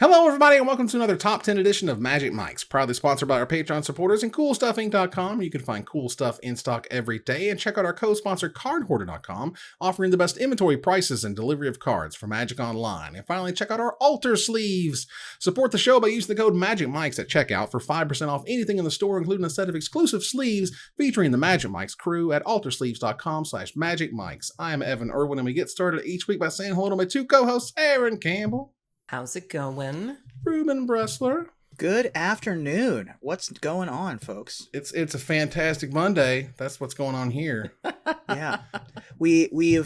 Hello, everybody, and welcome to another Top 10 edition of Magic Mics, proudly sponsored by our Patreon supporters and CoolStuffInc.com. You can find cool stuff in stock every day, and check out our co-sponsor CardHoarder.com, offering the best inventory prices and delivery of cards for Magic Online. And finally, check out our Altar Sleeves. Support the show by using the code MAGICMICS at checkout for 5% off anything in the store, including a set of exclusive sleeves featuring the Magic Mics crew at AltarSleeves.com/MagicMics. I am Evan Irwin, and we get started each week by saying hello to my two co-hosts, Aaron Campbell. How's it going? Ruben Bressler. Good afternoon. What's going on, folks? It's a fantastic Monday. That's what's going on here. Yeah. We're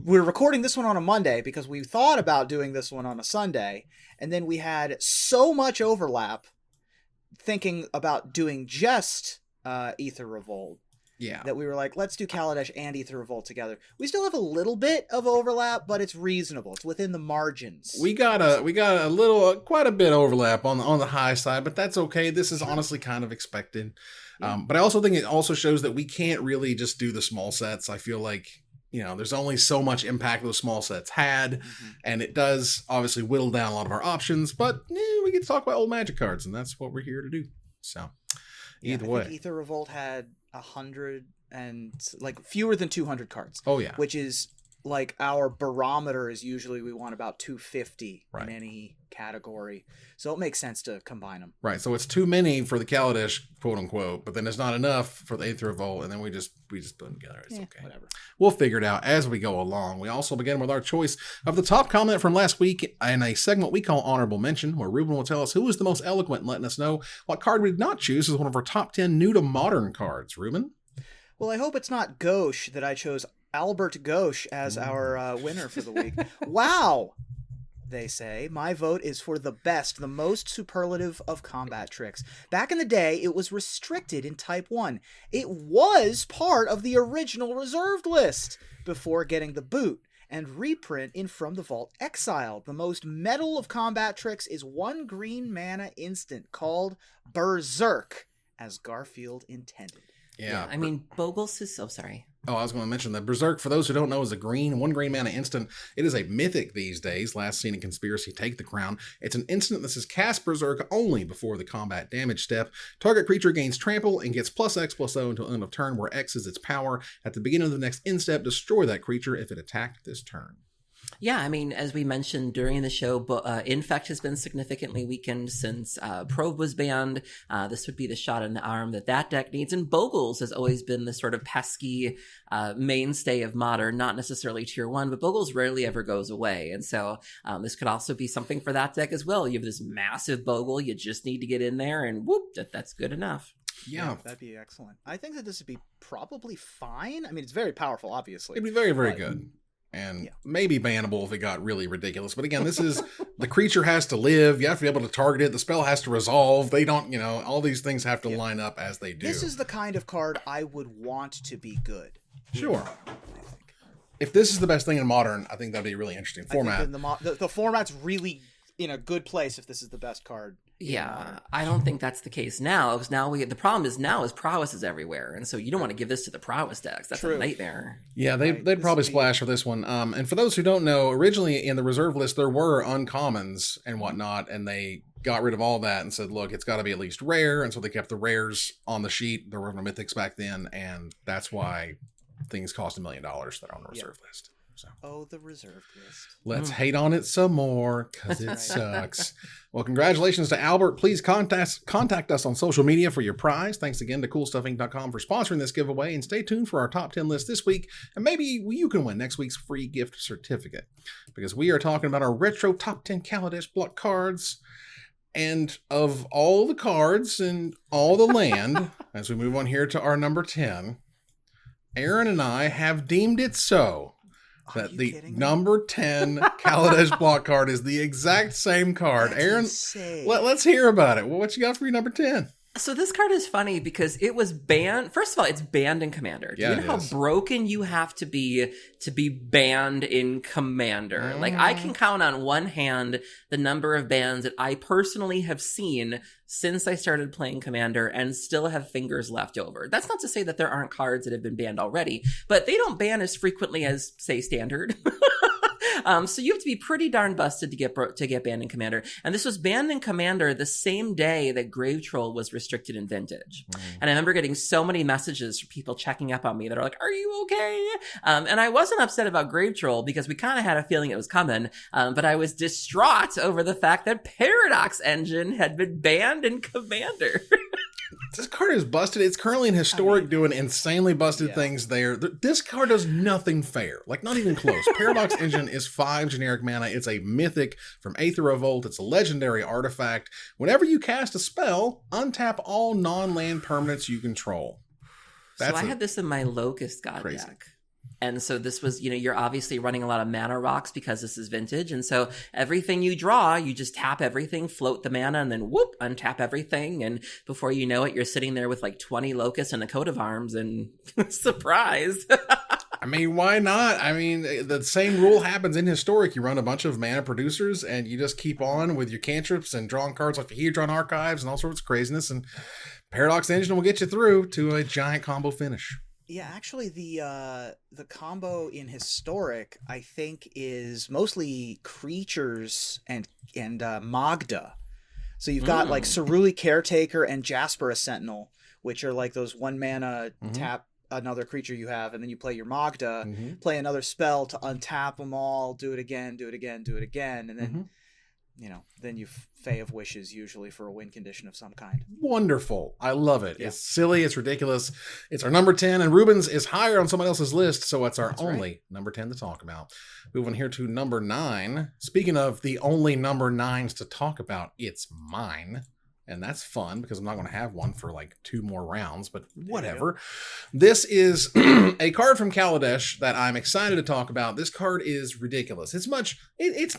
recording this one on a Monday because we thought about doing this one on a Sunday, and then we had so much overlap thinking about doing just Aether Revolt. Yeah. That we were like, let's do Kaladesh and Aether Revolt together. We still have a little bit of overlap, but it's reasonable. It's within the margins. We got a little, quite a bit overlap on the high side, but that's okay. This is honestly kind of expected. Yeah. But I also think it also shows that we can't really just do the small sets. I feel like, there's only so much impact those small sets had, and it does obviously whittle down a lot of our options, but we get to talk about old Magic cards, and that's what we're here to do. So, either way. I think Aether Revolt had 100 and fewer than 200 cards. Oh yeah, which is like our barometer is usually we want about 250 in any category, so it makes sense to combine them. Right, so it's too many for the Kaladesh, quote unquote, but then it's not enough for the Aether Revolt, and then we just put them together. It's okay, whatever. We'll figure it out as we go along. We also begin with our choice of the top comment from last week in a segment we call Honorable Mention, where Ruben will tell us who was the most eloquent in letting us know what card we did not choose as one of our top 10 new to modern cards. Ruben? Well, I hope it's not Gauche that I chose Albert Gauche as our winner for the week. Wow, they say. My vote is for the best, the most superlative of combat tricks. Back in the day, it was restricted in Type 1. It was part of the original reserved list before getting the boot and reprint in From the Vault Exiled. The most metal of combat tricks is one green mana instant called Berserk, as Garfield intended. Yeah, I mean, Bogles is so sorry. Oh, I was going to mention that Berserk, for those who don't know, is one green mana instant. It is a mythic these days. Last seen in Conspiracy, Take the Crown. It's an instant that says cast Berserk only before the combat damage step. Target creature gains trample and gets +X/+0 until end of turn, where X is its power. At the beginning of the next end step, destroy that creature if it attacked this turn. Yeah, I mean, as we mentioned during the show, Infect has been significantly weakened since Probe was banned. This would be the shot in the arm that deck needs. And Bogles has always been the sort of pesky mainstay of Modern, not necessarily Tier 1, but Bogles rarely ever goes away. And so this could also be something for that deck as well. You have this massive Bogle, you just need to get in there, and whoop, that's good enough. Yeah, that'd be excellent. I think that this would be probably fine. I mean, it's very powerful, obviously. It'd be very, very good. And maybe bannable if it got really ridiculous. But again, this is, the creature has to live. You have to be able to target it. The spell has to resolve. They don't, all these things have to line up as they do. This is the kind of card I would want to be good. Sure. I think. If this is the best thing in Modern, I think that'd be a really interesting format. I think the format's really in a good place if this is the best card. Yeah, I don't think that's the case now, because the problem is prowess is everywhere, and so you don't want to give this to the prowess decks. That's a nightmare. Yeah, they'd probably splash for this one. And for those who don't know, originally in the reserve list there were uncommons and whatnot, and they got rid of all that and said, look, it's got to be at least rare, and so they kept the rares on the sheet. There were no mythics back then, and that's why things cost $1 million that are on the reserve list. So. Oh, the reserved list. Let's hate on it some more, because it sucks. Well, congratulations to Albert. Please contact us on social media for your prize. Thanks again to CoolStuffInc.com for sponsoring this giveaway. And stay tuned for our top 10 list this week. And maybe you can win next week's free gift certificate, because we are talking about our retro top 10 Kaladesh block cards. And of all the cards in all the land, as we move on here to our number 10, Aaron and I have deemed it so that the number 10 Kaladesh block card is the exact same card. That's Aaron, let's hear about it. Well, what you got for your number 10? So this card is funny because it was banned. First of all, it's banned in Commander. Do you know how broken you have to be banned in Commander? Like, I can count on one hand the number of bans that I personally have seen since I started playing Commander and still have fingers left over. That's not to say that there aren't cards that have been banned already, but they don't ban as frequently as, say, Standard. So you have to be pretty darn busted to get banned in Commander. And this was banned in Commander the same day that Grave Troll was restricted in Vintage. And I remember getting so many messages from people checking up on me that are like, "Are you okay?" And I wasn't upset about Grave Troll because we kind of had a feeling it was coming. But I was distraught over the fact that Paradox Engine had been banned in Commander. This card is busted. It's currently in Historic doing insanely busted things there. This card does nothing fair. Like, not even close. Paradox Engine is 5 generic mana. It's a mythic from Aether Revolt. It's a legendary artifact. Whenever you cast a spell, untap all non-land permanents you control. So I had this in my Locust God deck. And so this was, you're obviously running a lot of mana rocks because this is Vintage. And so everything you draw, you just tap everything, float the mana, and then whoop, untap everything. And before you know it, you're sitting there with like 20 Locusts and a coat of arms, and surprise. I mean, why not? I mean, the same rule happens in Historic. You run a bunch of mana producers and you just keep on with your cantrips and drawing cards like the Hedron Archives and all sorts of craziness. And Paradox Engine will get you through to a giant combo finish. Yeah, actually, the combo in Historic, I think, is mostly creatures and Magda. So you've got like Ceruli Caretaker and Jasper a Sentinel, which are like those 1 mana tap another creature you have, and then you play your Magda, play another spell to untap them all, do it again, and then then you Fae of Wishes usually for a win condition of some kind. Wonderful. I love it. Yeah. It's silly. It's ridiculous. It's our number 10, and Ruben's is higher on someone else's list, so it's our only number 10 to talk about. Moving here to number 9. Speaking of the only number 9s to talk about, it's mine. And that's fun because I'm not going to have one for like 2 more rounds, but whatever. This is a card from Kaladesh that I'm excited to talk about. This card is ridiculous. It's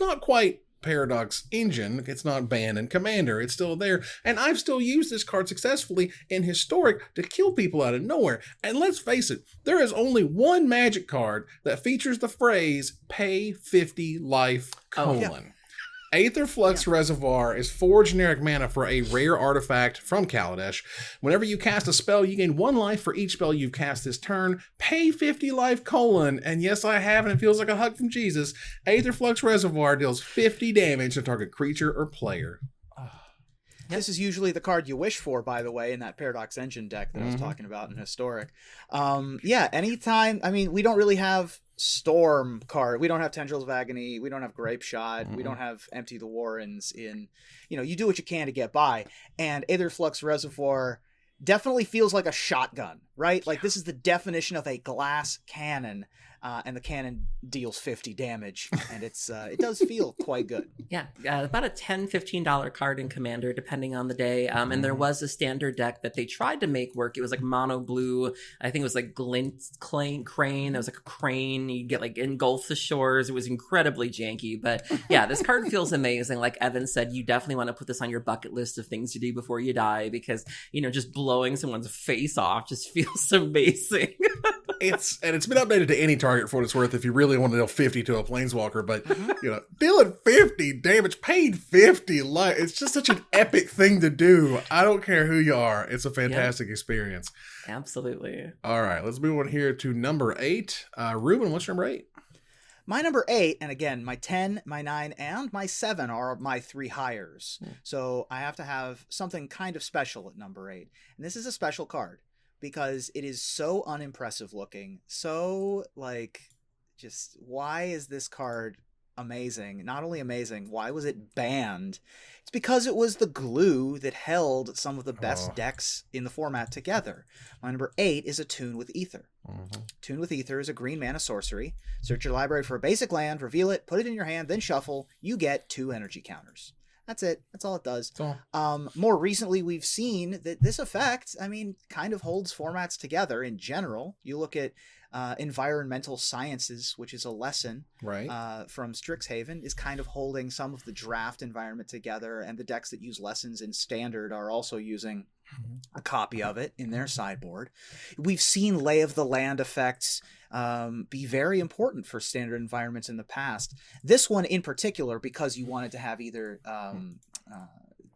not quite Paradox Engine. It's not banned in Commander. It's still there. And I've still used this card successfully in Historic to kill people out of nowhere. And let's face it, there is only one Magic card that features the phrase pay 50 life : Aether Flux Reservoir is 4 generic mana for a rare artifact from Kaladesh. Whenever you cast a spell, you gain 1 life for each spell you've cast this turn. Pay 50 life : and yes, I have, and it feels like a hug from Jesus. Aether Flux Reservoir deals 50 damage to target creature or player. This is usually the card you wish for, by the way, in that Paradox Engine deck that I was talking about in Historic. Anytime, I mean, we don't really have Storm card. We don't have Tendrils of Agony. We don't have Grape Shot. We don't have Empty the Warrens in, you do what you can to get by. And Aether Flux Reservoir definitely feels like a shotgun, right? Like this is the definition of a glass cannon. And the cannon deals 50 damage, and it does feel quite good. Yeah, about a $10, $15 card in Commander, depending on the day. And there was a standard deck that they tried to make work. It was like mono blue. I think it was like Glint Crane. There was like a crane. You'd get like Engulf the Shores. It was incredibly janky. But yeah, this card feels amazing. Like Evan said, you definitely want to put this on your bucket list of things to do before you die because, just blowing someone's face off just feels amazing. It's been updated to any target for what it's worth if you really want to deal 50 to a planeswalker, but dealing 50 damage, paid 50 life, it's just such an epic thing to do. I don't care who you are. It's a fantastic experience. Absolutely. All right, let's move on here to number 8. Ruben, what's number 8? My number 8, and again, my 10, my 9, and my 7 are my 3 hires. So I have to have something kind of special at number 8. And this is a special card, because it is so unimpressive looking. So, just why is this card amazing? Not only amazing, why was it banned? It's because it was the glue that held some of the best decks in the format together. My number 8 is Attune with Ether. Attune with Ether is a green mana sorcery. Search your library for a basic land, reveal it, put it in your hand, then shuffle. You get 2 energy counters. That's it. That's all it does. More recently, we've seen that this effect, kind of holds formats together in general. You look at Environmental Sciences, which is a lesson from Strixhaven, is kind of holding some of the draft environment together, and the decks that use lessons in Standard are also using a copy of it in their sideboard. We've seen Lay of the Land effects be very important for Standard environments in the past. This one in particular, because you wanted to have either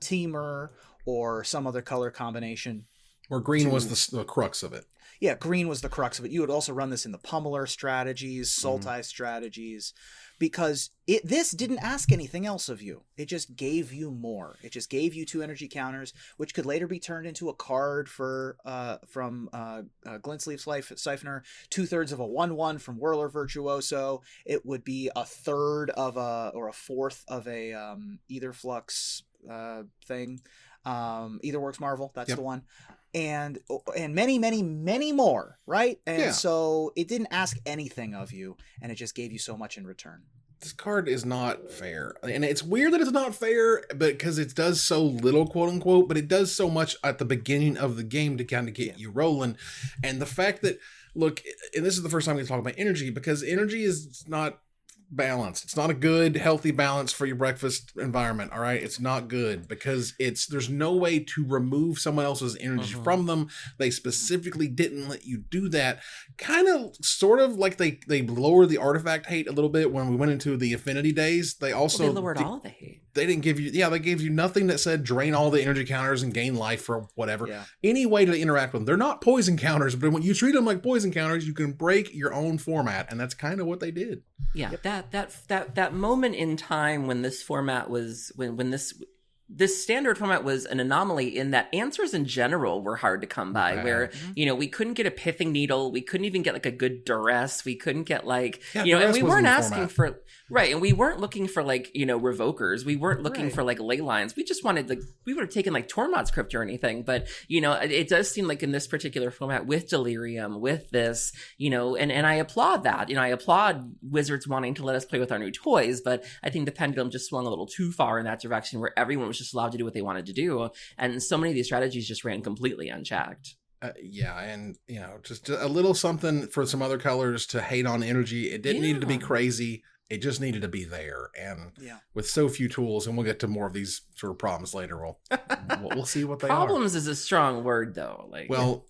Teamer or some other color combination. Where green was the crux of it. Yeah, green was the crux of it. You would also run this in the pummeler strategies, Sultai strategies, because this didn't ask anything else of you. It just gave you more. It just gave you 2 energy counters, which could later be turned into a card from Glintsleeve Siphoner, 2/3 of a 1/1 from Whirler Virtuoso. It would be a third of or a fourth of a either Flux thing. Either Works Marvel, that's the one. And many, many, many more, right? And so it didn't ask anything of you, and it just gave you so much in return. This card is not fair. And it's weird that it's not fair, but because it does so little, quote unquote, but it does so much at the beginning of the game to kind of get you rolling. And the fact that, look, and this is the first time we talk about energy, because energy is not balanced. It's not a good, healthy balance for your breakfast environment. All right. It's not good because there's no way to remove someone else's energy from them. They specifically didn't let you do that. Kind of sort of like they lowered the artifact hate a little bit when we went into the affinity days. They also they lowered all of the hate. They didn't give you, they gave you nothing that said drain all the energy counters and gain life or whatever. Yeah. Any way to interact with them. They're not poison counters, but when you treat them like poison counters, you can break your own format. And that's kind of what they did. Yeah, that moment in time when this format was when this standard format was an anomaly in that answers in general were hard to come by, where, we couldn't get a pithing needle. We couldn't even get like a good duress. We couldn't get like, and we weren't asking for, and we weren't looking for like, revokers. We weren't looking for like ley lines. We just wanted we would have taken like Tormod's Crypt or anything. But, it does seem like in this particular format with Delirium, with this, and I applaud that. I applaud Wizards wanting to let us play with our new toys, but I think the pendulum just swung a little too far in that direction where everyone was just allowed to do what they wanted to do, and so many of these strategies just ran completely unchecked. And just a little something for some other colors to hate on energy. It didn't need to be crazy. It just needed to be there. And with so few tools, and we'll get to more of these sort of problems later. We'll see what they problems is a strong word, though.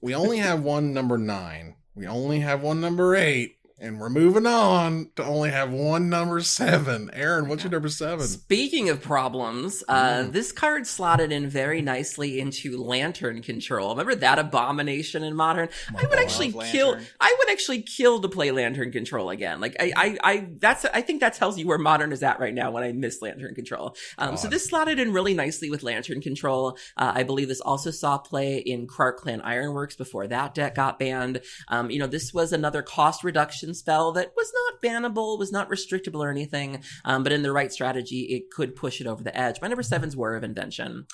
We only have one number 9. We only have one number 8. And we're moving on to only have one number 7. Aaron, what's your number 7? Speaking of problems, this card slotted in very nicely into Lantern Control. Remember that abomination in Modern? I would actually kill to play Lantern Control again. Like I think that tells you where Modern is at right now when I miss Lantern Control. So this slotted in really nicely with Lantern Control. I believe this also saw play in Krark Clan Ironworks before that deck got banned. This was another cost reduction spell that was not bannable, was not restrictable or anything, but in the right strategy, it could push it over the edge. My number 7 is Whir of Invention.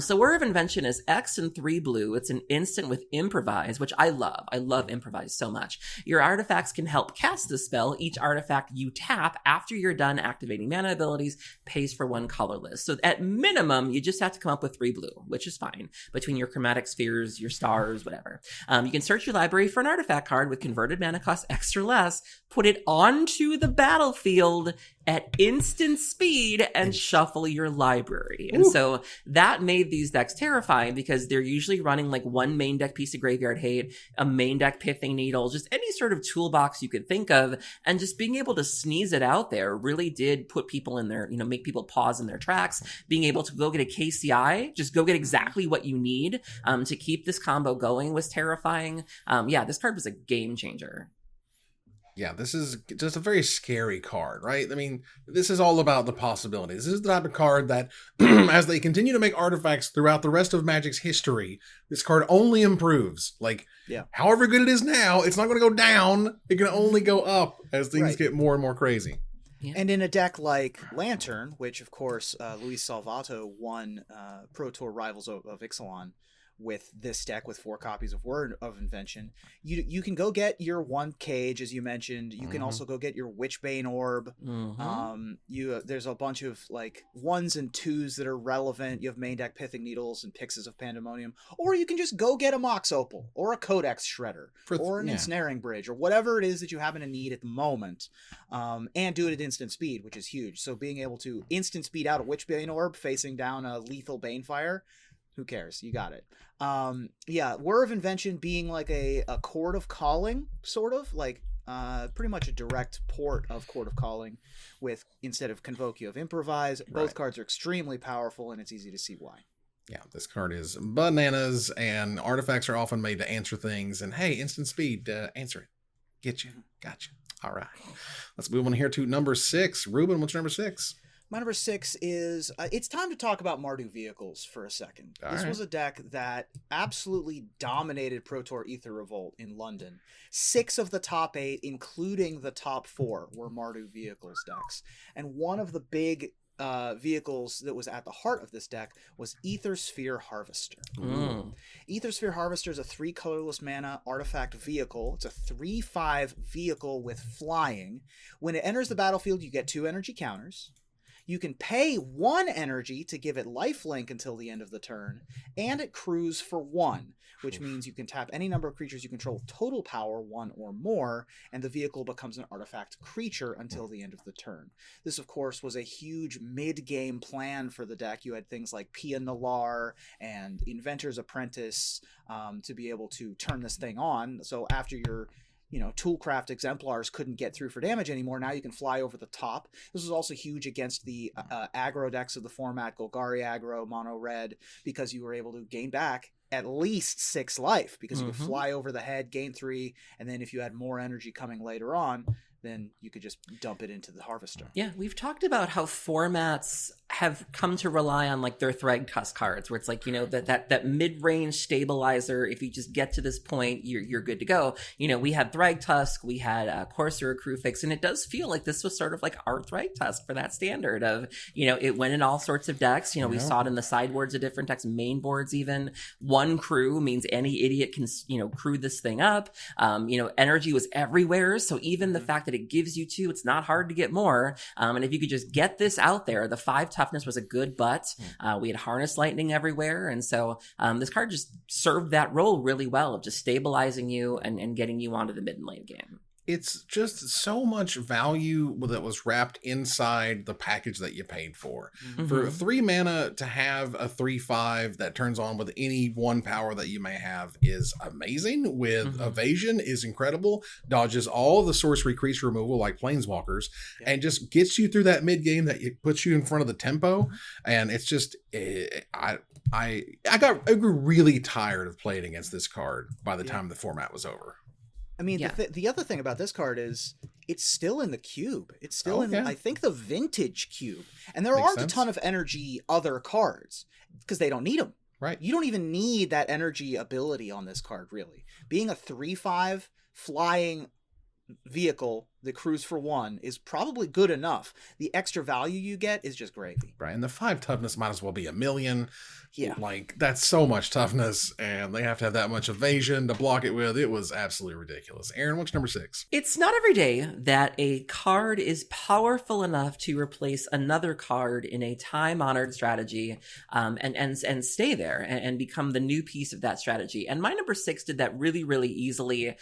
So Whir of Invention is X and 3 blue. It's an instant with Improvise, which I love. I love Improvise so much. Your artifacts can help cast the spell. Each artifact you tap after you're done activating mana abilities pays for 1 colorless. So at minimum, you just have to come up with 3 blue, which is fine, between your chromatic spheres, your stars, whatever. You can search your library for an artifact card with converted mana cost X or less, put it onto the battlefield at instant speed, and shuffle your library. And so that made these decks terrifying because they're usually running like one main deck piece of Graveyard Hate, a main deck Pithing Needle, just any sort of toolbox you could think of. And just being able to sneeze it out there really did put people in their, make people pause in their tracks. Being able to go get a KCI, just go get exactly what you need to keep this combo going was terrifying. This card was a game changer. Yeah, this is just a very scary card, right? I mean, this is all about the possibilities. This is the type of card that, as they continue to make artifacts throughout the rest of Magic's history, this card only improves. However good it is now, it's not going to go down. It can only go up as things get more and more crazy. Yeah. And in a deck like Lantern, which, of course, Luis Salvato won Pro Tour Rivals of Ixalan with this deck with 4 copies of Word of Invention, you can go get your 1 cage, as you mentioned. You can also go get your Witchbane Orb. There's a bunch of like 1s and 2s that are relevant. You have main deck Pithing Needles and Pyxes of Pandemonium, or you can just go get a Mox Opal or a Codex Shredder or an Ensnaring Bridge or whatever it is that you happen to need at the moment, and do it at instant speed, which is huge. So being able to instant speed out a Witchbane Orb facing down a lethal Banefire, who cares? You got it. Whir of Invention being like a Chord of Calling, sort of like pretty much a direct port of Chord of Calling, with instead of Convoke you have Improvise. Both cards are extremely powerful, and it's easy to see why. Yeah, this card is bananas, and artifacts are often made to answer things. And hey, instant speed, answer it. Get you. Gotcha. All right. Let's move on here to number 6. Ruben, what's your number 6? My number 6 is, it's time to talk about Mardu vehicles for a second. This was a deck that absolutely dominated Pro Tour Aether Revolt in London. 6 of the top 8, including the top 4, were Mardu vehicles decks. And one of the big vehicles that was at the heart of this deck was Aether Sphere Harvester. Aether Sphere Harvester is a 3 colorless mana artifact vehicle. It's a 3/5 vehicle with flying. When it enters the battlefield, you get 2 energy counters. You can pay 1 energy to give it lifelink until the end of the turn, and it crews for 1, which means you can tap any number of creatures you control total power 1 or more, and the vehicle becomes an artifact creature until the end of the turn. This, of course, was a huge mid-game plan for the deck. You had things like Pia Nalar and Inventor's Apprentice to be able to turn this thing on. So after your Toolcraft exemplars couldn't get through for damage anymore, now you can fly over the top. This was also huge against the aggro decks of the format, Golgari aggro, mono red, because you were able to gain back at least 6 life, because you could fly over the head, gain 3, and then if you had more energy coming later on, then you could just dump it into the harvester. Yeah, we've talked about how formats have come to rely on like their Thragtusk cards, where it's like, that mid-range stabilizer. If you just get to this point, you're good to go. We had Thragtusk, we had Courier Crewfix, and it does feel like this was sort of like our Thragtusk for that standard of, it went in all sorts of decks. We saw it in the sideboards of different decks, main boards even. 1 crew means any idiot can, crew this thing up. Energy was everywhere, so even the fact that it gives you 2, it's not hard to get more. And if you could just get this out there, the 5 toughness was a good butt. We had Harness Lightning everywhere, and so this card just served that role really well of just stabilizing you and getting you onto the mid and late game. It's just so much value that was wrapped inside the package that you paid for. For 3 mana to have a 3/5 that turns on with any 1 power that you may have is amazing. With evasion is incredible. Dodges all the sorcery creature removal like planeswalkers, and just gets you through that mid game that it puts you in front of the tempo. And it's just I grew really tired of playing against this card by the time the format was over. I mean, the other thing about this card is it's still in the cube. It's still in, I think, the vintage cube. And there aren't a ton of energy other cards because they don't need them. Right. You don't even need that energy ability on this card, really. Being a 3/5 flying vehicle that crews for 1 is probably good enough. The extra value you get is just gravy. Right. And the 5 toughness might as well be 1,000,000. Yeah. Like, that's so much toughness, and they have to have that much evasion to block it with. It was absolutely ridiculous. Aaron, what's number 6? It's not every day that a card is powerful enough to replace another card in a time-honored strategy and stay there and become the new piece of that strategy. And my number 6 did that really, really easily.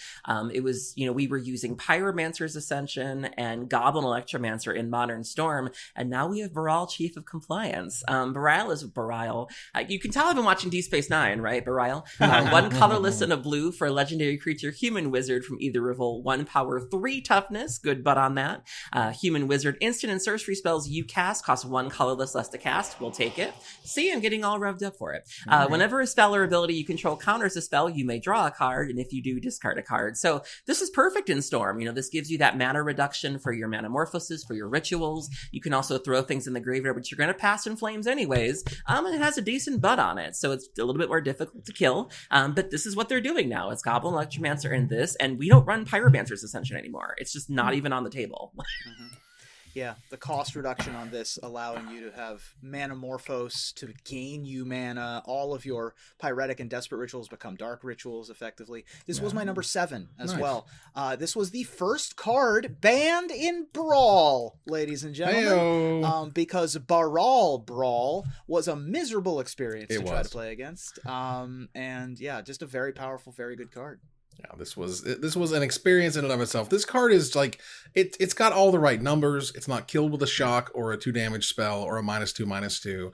It was, we were using Pyromancer's Ascension and Goblin Electromancer in Modern Storm, and now we have Baral, Chief of Compliance. Baral is Baral. You can tell I've been watching Deep Space Nine, right, Baral? 1 colorless and a blue for a legendary creature, Human Wizard from Aether Revolt. 1 power, 3 toughness. Good butt on that. Human Wizard. Instant and sorcery spells you cast cost 1 colorless less to cast. We'll take it. See, I'm getting all revved up for it. Whenever a spell or ability you control counters a spell, you may draw a card, and if you do, discard a card. So this is perfect in Storm. This gives you that mana reduction for your Manamorphosis, for your rituals. You can also throw things in the graveyard, but you're going to pass in flames anyways. And it has a decent butt on it, so it's a little bit more difficult to kill. But this is what they're doing now. It's Goblin Electromancer in this, and we don't run Pyromancer's Ascension anymore. It's just not even on the table. Yeah, the cost reduction on this allowing you to have Manamorphose to gain you mana. All of your Pyretic and Desperate Rituals become Dark Rituals, effectively. This was my number 7 as well. This was the first card banned in Brawl, ladies and gentlemen. Because Baral Brawl was a miserable experience to try to play against. And yeah, just a very powerful, very good card. Yeah, this was an experience in and of itself. This card is like, it's got all the right numbers. It's not killed with a shock or a 2 damage spell or a -2/-2.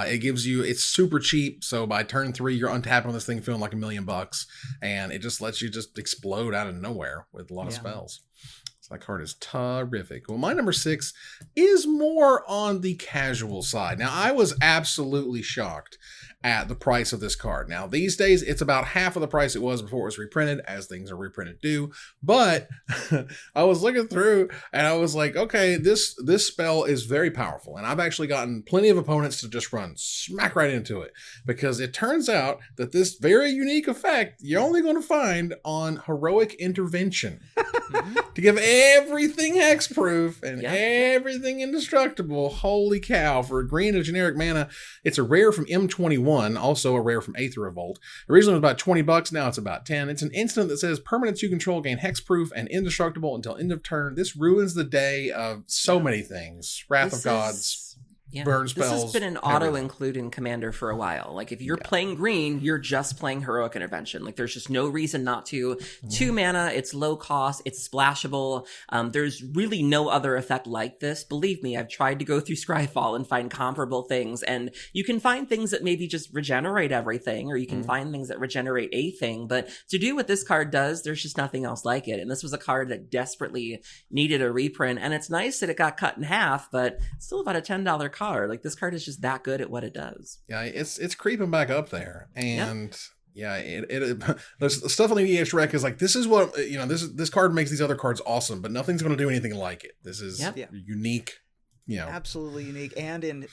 It gives you, it's super cheap. So by turn 3, you're untapping on this thing feeling like $1,000,000, and it just lets you just explode out of nowhere with a lot of spells. So that card is terrific. Well, my number 6 is more on the casual side. Now, I was absolutely shocked at the price of this card. Now, these days, it's about half of the price it was before it was reprinted, as things are reprinted do. But I was looking through and I was like, okay, this spell is very powerful. And I've actually gotten plenty of opponents to just run smack right into it, because it turns out that this very unique effect you're only going to find on Heroic Intervention. To give everything hexproof and everything indestructible. Holy cow. For a green and generic mana, it's a rare from M21, also a rare from Aether Revolt. Originally it was about $20, now it's about 10. It's an instant that says permanents you control gain hexproof and indestructible until end of turn. This ruins the day of so many things. Wrath of Gods. Burn spells. This has been an auto-include in Commander for a while. Like, if you're playing green, you're just playing Heroic Intervention. Like, there's just no reason not to. 2 mana, it's low cost, it's splashable. There's really no other effect like this. Believe me, I've tried to go through Scryfall and find comparable things, and you can find things that maybe just regenerate everything, or you can find things that regenerate a thing, but to do what this card does, there's just nothing else like it. And this was a card that desperately needed a reprint, and it's nice that it got cut in half, but it's still about a $10 card. Like, this card is just that good at what it does. Yeah, it's creeping back up there, and there's stuff on the EX rec is like, this is what this card makes these other cards awesome, but nothing's going to do anything like it. This is unique, absolutely unique, and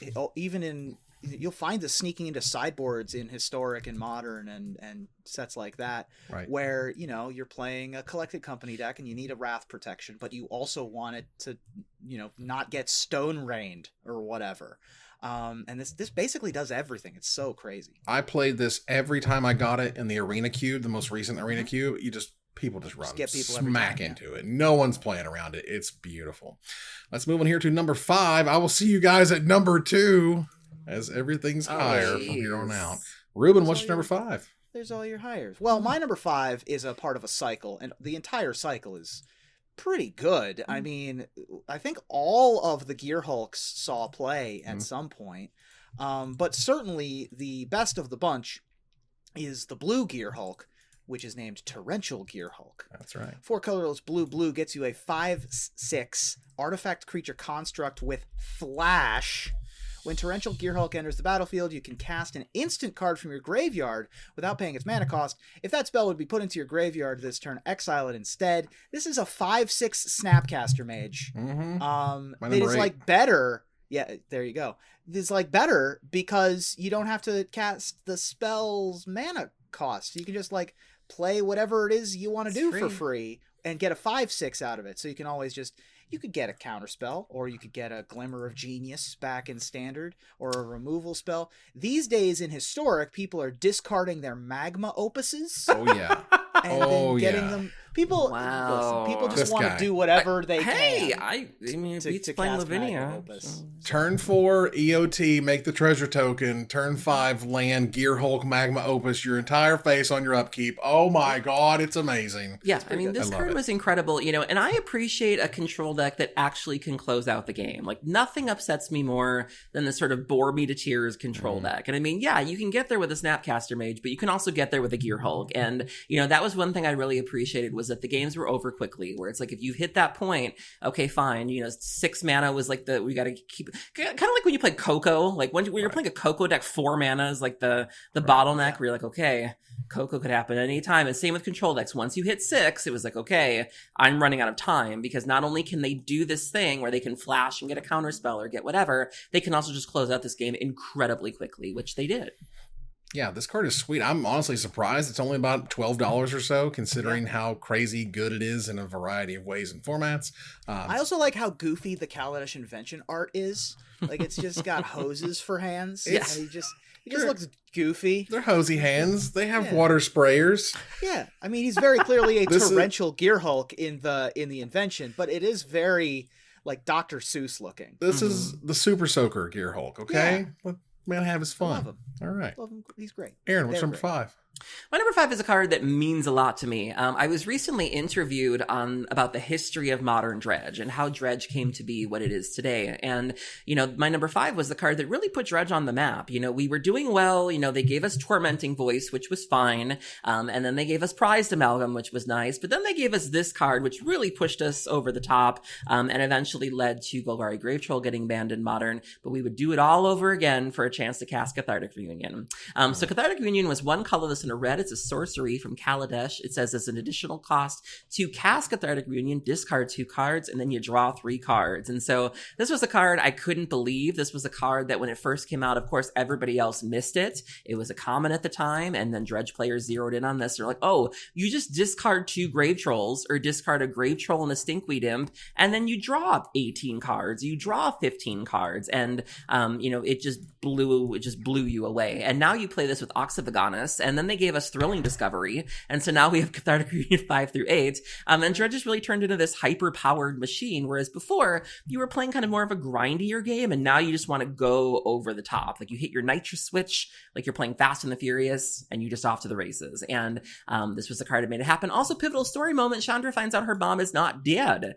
you'll find this sneaking into sideboards in Historic and Modern and sets like that, right, where you're playing a Collected Company deck and you need a Wrath protection, but you also want it to not get stone rained or whatever. And this basically does everything. It's so crazy. I played this every time I got it in the Arena Cube, the most recent Arena Cube. People just run smack into it. No one's playing around it. It's beautiful. Let's move on here to number 5. I will see you guys at number 2. As everything's higher from here on out. Ruben, what's your number 5? There's all your hires. Well, my number 5 is a part of a cycle, and the entire cycle is pretty good. I mean, I think all of the Gear Hulks saw play at some point, but certainly the best of the bunch is the blue Gear Hulk, which is named Torrential Gear Hulk. That's right. 4 colorless blue gets you a 5/6 artifact creature construct with flash. When Torrential Gear Hulk enters the battlefield, you can cast an instant card from your graveyard without paying its mana cost. If that spell would be put into your graveyard this turn, exile it instead. This is a 5/6 Snapcaster Mage. It is like better. Yeah, there you go. It's like better because you don't have to cast the spell's mana cost. You can just like play whatever it is you want to do for free and get a 5/6 out of it. So you can always you could get a counterspell, or you could get a Glimmer of Genius back in Standard, or a removal spell. These days in Historic, people are discarding their Magma Opuses. Oh, yeah. And then getting them. People just want to do whatever they can. Hey, I mean, it beats playing Lavinia. Turn 4, EOT, make the treasure token. Turn 5, land Gear Hulk Magma Opus, your entire face on your upkeep. Oh my god, it's amazing. Yeah, I mean, this card was incredible, and I appreciate a control deck that actually can close out the game. Like, nothing upsets me more than this sort of bore me to tears control deck. And I mean, yeah, you can get there with a Snapcaster Mage, but you can also get there with a Gear Hulk. And, that was one thing I really appreciated, was that the games were over quickly, where it's like, if you've hit that point, okay, fine, 6 mana was like we got to keep, kind of like when you play Coco, like when you're playing a Coco deck, 4 mana is like the bottleneck, where you're like, okay, Coco could happen at any time. And same with control decks. Once you hit 6, it was like, okay, I'm running out of time, because not only can they do this thing where they can flash and get a counter spell or get whatever, they can also just close out this game incredibly quickly, which they did. Yeah, this card is sweet. I'm honestly surprised it's only about $12 or so, considering how crazy good it is in a variety of ways and formats. I also like how goofy the Kaladesh Invention art is. Like, it's just got hoses for hands. He just looks goofy. They're hosey hands. They have water sprayers. Yeah, I mean, he's very clearly a Torrential Gear Hulk in the Invention, but it is very like Dr. Seuss looking. This is the Super Soaker Gear Hulk. Okay. Yeah. Man, have his fun. I love him. All right. Love him. He's great. Aaron, what's number 5? My number 5 is a card that means a lot to me. I was recently interviewed about the history of modern Dredge and how Dredge came to be what it is today. And, my number 5 was the card that really put Dredge on the map. We were doing well. They gave us Tormenting Voice, which was fine. And then they gave us Prized Amalgam, which was nice. But then they gave us this card, which really pushed us over the top, and eventually led to Golgari Grave Troll getting banned in Modern. But we would do it all over again for a chance to cast Cathartic Reunion. So Cathartic Reunion was 1 colorless and a red. It's a sorcery from Kaladesh. It says as an additional cost to cast Cathartic Reunion, discard 2 cards, and then you draw 3 cards. And so this was a card I couldn't believe. This was a card that when it first came out, of course, everybody else missed it. It was a common at the time, and then Dredge players zeroed in on this. They're like, oh, you just discard 2 Grave Trolls, or discard a Grave Troll and a Stinkweed Imp, and then you draw 18 cards, you draw 15 cards, and it just blew you away. And now you play this with Oxyvagonus, and then they gave us Thrilling Discovery, and so now we have Cathartic Reunion 5 through 8, and Dredge has really turned into this hyper-powered machine, whereas before, you were playing kind of more of a grindier game, and now you just want to go over the top. Like, you hit your nitrous switch, like you're playing Fast and the Furious, and you just off to the races. And this was the card that made it happen. Also, pivotal story moment, Chandra finds out her mom is not dead.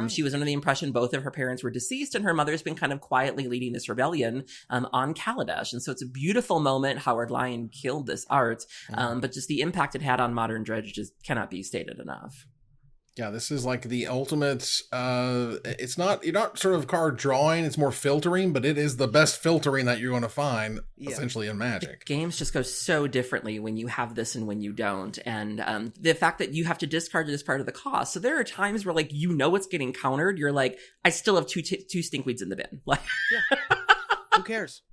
She was under the impression both of her parents were deceased, and her mother's been kind of quietly leading this rebellion on Kaladesh. And so it's a beautiful moment. Howard Lyon killed this art, but just the impact it had on modern Dredge just cannot be stated enough. Yeah, this is like the ultimate, you're not sort of card drawing, it's more filtering, but it is the best filtering that you're going to find, essentially, in Magic. The games just go so differently when you have this and when you don't. And the fact that you have to discard it as part of the cost. So there are times where, like, it's getting countered. You're like, I still have two Stinkweeds in the bin. Like, who cares?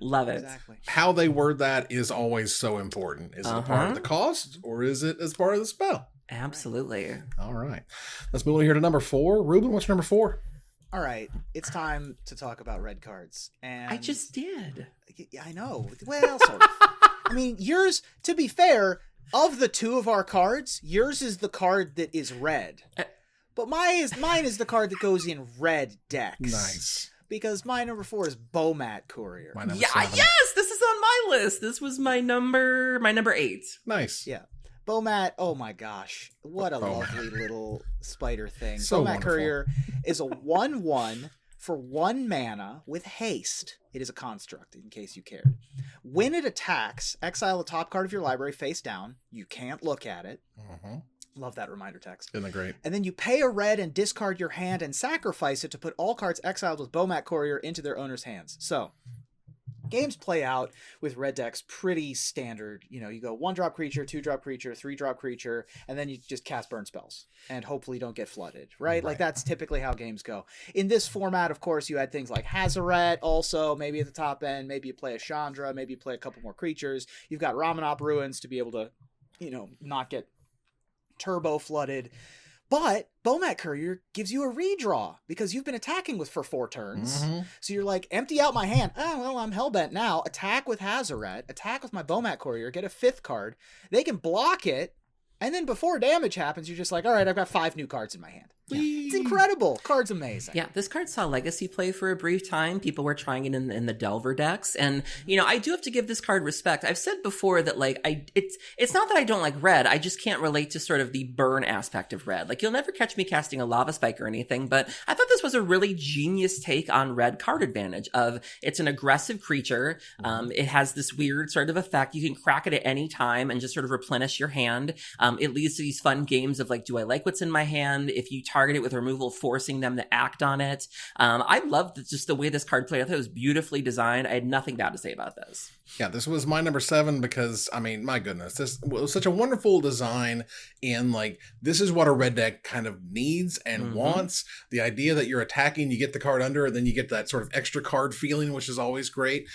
Love it. Exactly. How they word that is always so important. Is it a part of the cost, or is it as part of the spell? Absolutely. All right. Let's move on here to number 4. Ruben, what's number 4? All right. It's time to talk about red cards. And I just did. Yeah, I know. Well, sort of. I mean, yours, to be fair, of the 2 of our cards, yours is the card that is red. But mine is the card that goes in red decks. Nice. Because my number 4 is beaumat courier. Yes, this is on my list. This was my number 8. Nice. Yeah. Beaumat, oh my gosh, what a lovely little spider thing. So Beaumat wonderful. Courier is a 1/1 for 1 mana with haste. It is a construct, in case you cared. When it attacks, exile the top card of your library face down. You can't look at it. Love that reminder text. Isn't that great? And then you pay a red and discard your hand and sacrifice it to put all cards exiled with Beaumat Courier into their owner's hands. So, games play out with red decks pretty standard. You go 1-drop creature, 2-drop creature, 3-drop creature, and then you just cast burn spells and hopefully don't get flooded, right? Like, that's typically how games go. In this format, of course, you had things like Hazaret also, maybe at the top end, maybe you play a Chandra, maybe you play a couple more creatures. You've got Ramanop Ruins to be able to, not get turbo flooded. But Beaumat Courier gives you a redraw because you've been attacking for 4 turns. So you're like, empty out my hand. Oh, well, I'm hellbent now. Attack with Hazaret. Attack with my Beaumat Courier. Get a 5th card. They can block it. And then before damage happens, you're just like, all right, I've got 5 new cards in my hand. Yeah. It's incredible. Card's amazing. Yeah, this card saw legacy play for a brief time. People were trying it in the Delver decks. And, I do have to give this card respect. I've said before that, like, it's not that I don't like red. I just can't relate to sort of the burn aspect of red. Like, you'll never catch me casting a Lava Spike or anything, but I thought this was a really genius take on red card advantage of it's an aggressive creature. It has this weird sort of effect. You can crack it at any time and just sort of replenish your hand. It leads to these fun games of, like, do I like what's in my hand? If you target it with removal, forcing them to act on it. I loved just the way this card played. I thought it was beautifully designed. I had nothing bad to say about this. Yeah, this was my number 7 because, I mean, my goodness, this was such a wonderful design, and, like, this is what a red deck kind of needs and wants. The idea that you're attacking, you get the card under, and then you get that sort of extra card feeling, which is always great.